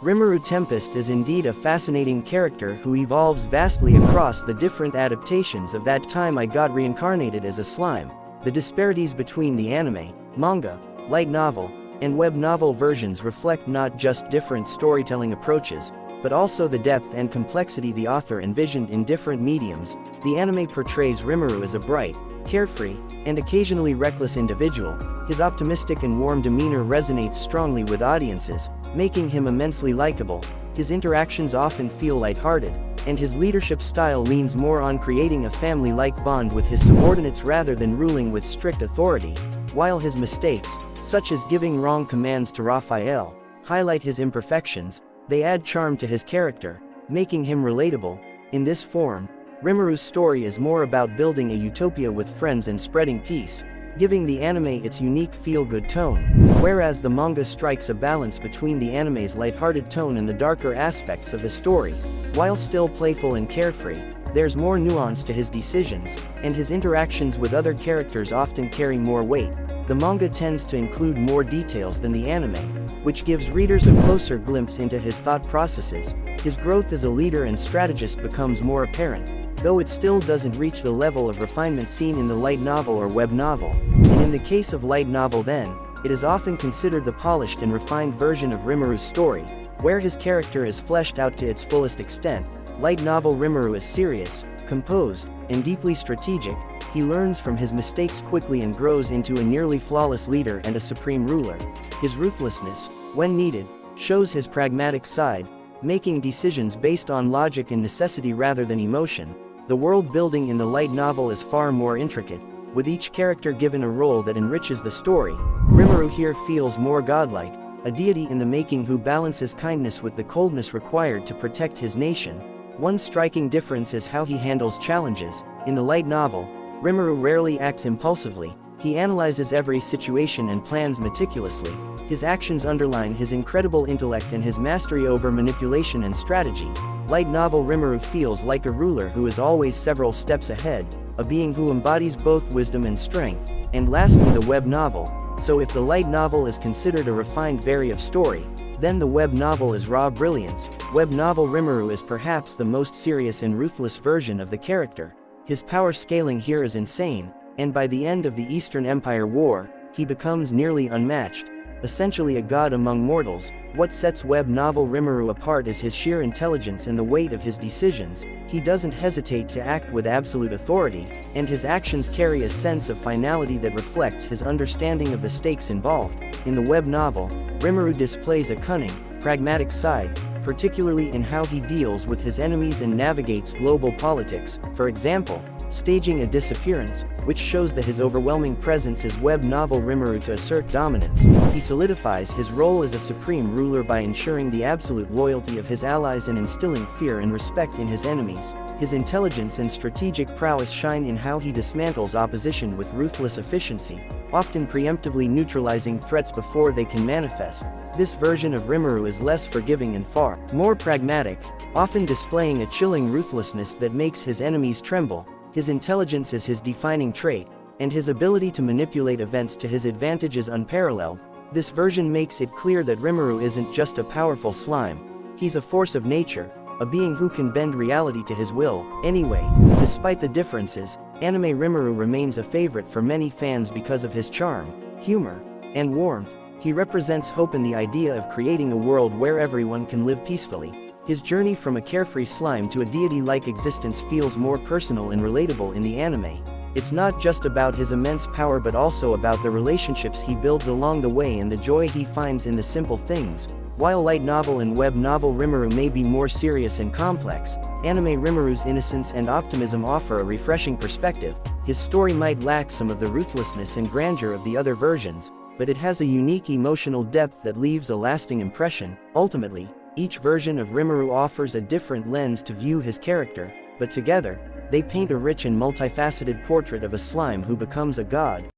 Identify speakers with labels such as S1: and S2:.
S1: Rimuru Tempest is indeed a fascinating character who evolves vastly across the different adaptations of That Time I Got Reincarnated as a Slime. The disparities between the anime, manga, light novel, and web novel versions reflect not just different storytelling approaches, but also the depth and complexity the author envisioned in different mediums. The anime portrays Rimuru as a bright, carefree, and occasionally reckless individual. His optimistic and warm demeanor resonates strongly with audiences, making him immensely likable. His interactions often feel lighthearted, and his leadership style leans more on creating a family-like bond with his subordinates rather than ruling with strict authority. While his mistakes, such as giving wrong commands to Raphael, highlight his imperfections, they add charm to his character, making him relatable. In this form, Rimuru's story is more about building a utopia with friends and spreading peace, giving the anime its unique feel-good tone, whereas the manga strikes a balance between the anime's lighthearted tone and the darker aspects of the story. While still playful and carefree, there's more nuance to his decisions, and his interactions with other characters often carry more weight. The manga tends to include more details than the anime, which gives readers a closer glimpse into his thought processes. His growth as a leader and strategist becomes more apparent, though it still doesn't reach the level of refinement seen in the light novel or web novel. And in the case of light novel then, it is often considered the polished and refined version of Rimuru's story, where his character is fleshed out to its fullest extent. Light novel Rimuru is serious, composed, and deeply strategic. He learns from his mistakes quickly and grows into a nearly flawless leader and a supreme ruler. His ruthlessness, when needed, shows his pragmatic side, making decisions based on logic and necessity rather than emotion. The world building in the light novel is far more intricate, with each character given a role that enriches the story. Rimuru here feels more godlike, a deity in the making who balances kindness with the coldness required to protect his nation. One striking difference is how he handles challenges. In the light novel, Rimuru rarely acts impulsively. He analyzes every situation and plans meticulously. His actions underline his incredible intellect and his mastery over manipulation and strategy. Light novel Rimuru feels like a ruler who is always several steps ahead, a being who embodies both wisdom and strength. And lastly, the web novel. So if the light novel is considered a refined variant of story, then the web novel is raw brilliance. Web novel Rimuru is perhaps the most serious and ruthless version of the character. His power scaling here is insane, and by the end of the Eastern Empire War, he becomes nearly unmatched, essentially a god among mortals. What sets web novel Rimuru apart is his sheer intelligence and the weight of his decisions. He doesn't hesitate to act with absolute authority, and his actions carry a sense of finality that reflects his understanding of the stakes involved. In the web novel, Rimuru displays a cunning, pragmatic side, particularly in how he deals with his enemies and navigates global politics. For example, staging a disappearance, which shows that his overwhelming presence is web novel Rimuru to assert dominance. He solidifies his role as a supreme ruler by ensuring the absolute loyalty of his allies and instilling fear and respect in his enemies. His intelligence and strategic prowess shine in how he dismantles opposition with ruthless efficiency, often preemptively neutralizing threats before they can manifest. This version of Rimuru is less forgiving and far more pragmatic, often displaying a chilling ruthlessness that makes his enemies tremble. His intelligence is his defining trait, and his ability to manipulate events to his advantage is unparalleled. This version makes it clear that Rimuru isn't just a powerful slime. He's a force of nature, a being who can bend reality to his will. Anyway, despite the differences, anime Rimuru remains a favorite for many fans because of his charm, humor, and warmth. He represents hope in the idea of creating a world where everyone can live peacefully. His journey from a carefree slime to a deity-like existence feels more personal and relatable in the anime. It's not just about his immense power but also about the relationships he builds along the way and the joy he finds in the simple things. While light novel and web novel Rimuru may be more serious and complex, anime Rimuru's innocence and optimism offer a refreshing perspective. His story might lack some of the ruthlessness and grandeur of the other versions, but it has a unique emotional depth that leaves a lasting impression. Ultimately, each version of Rimuru offers a different lens to view his character, but together, they paint a rich and multifaceted portrait of a slime who becomes a god.